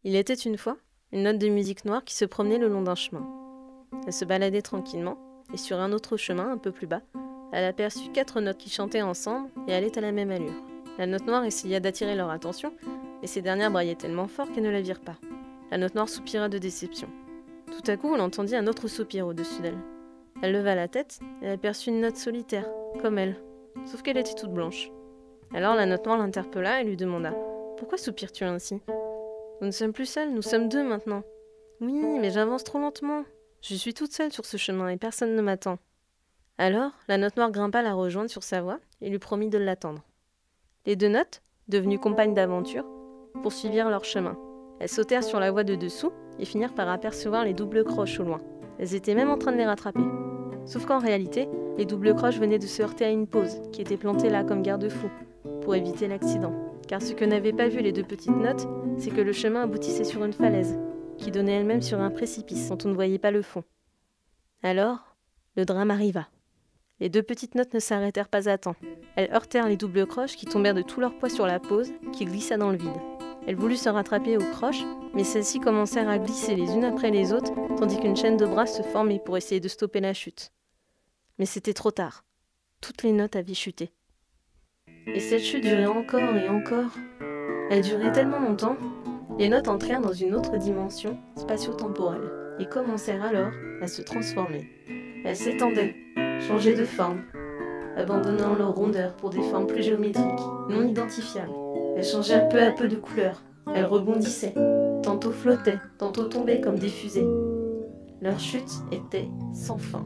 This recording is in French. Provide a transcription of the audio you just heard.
Il était une fois une note de musique noire qui se promenait le long d'un chemin. Elle se baladait tranquillement, et sur un autre chemin, un peu plus bas, elle aperçut 4 notes qui chantaient ensemble et allaient à la même allure. La note noire essaya d'attirer leur attention, mais ces dernières braillaient tellement fort qu'elles ne la virent pas. La note noire soupira de déception. Tout à coup, elle entendit un autre soupir au-dessus d'elle. Elle leva la tête et aperçut une note solitaire, comme elle, sauf qu'elle était toute blanche. Alors la note noire l'interpella et lui demanda « Pourquoi soupires-tu ainsi ?»« Nous ne sommes plus seuls, nous sommes 2 maintenant. »« Oui, mais j'avance trop lentement. Je suis toute seule sur ce chemin et personne ne m'attend. » Alors, la note noire grimpa la rejoindre sur sa voie et lui promit de l'attendre. Les 2 notes, devenues compagnes d'aventure, poursuivirent leur chemin. Elles sautèrent sur la voie de dessous et finirent par apercevoir les doubles croches au loin. Elles étaient même en train de les rattraper. Sauf qu'en réalité, les doubles croches venaient de se heurter à une pause qui était plantée là comme garde-fou, pour éviter l'accident. Car ce que n'avaient pas vu les 2 petites notes, c'est que le chemin aboutissait sur une falaise, qui donnait elle-même sur un précipice dont on ne voyait pas le fond. Alors, le drame arriva. Les 2 petites notes ne s'arrêtèrent pas à temps. Elles heurtèrent les doubles croches qui tombèrent de tout leur poids sur la pause, qui glissa dans le vide. Elles voulurent se rattraper aux croches, mais celles-ci commencèrent à glisser les unes après les autres, tandis qu'une chaîne de bras se formait pour essayer de stopper la chute. Mais c'était trop tard. Toutes les notes avaient chuté. Et cette chute durait encore et encore. Elle durait tellement longtemps, les notes entrèrent dans une autre dimension spatio-temporelle et commencèrent alors à se transformer. Elles s'étendaient, changeaient de forme, abandonnant leur rondeur pour des formes plus géométriques, non identifiables. Elles changèrent peu à peu de couleur. Elles rebondissaient, tantôt flottaient, tantôt tombaient comme des fusées. Leur chute était sans fin.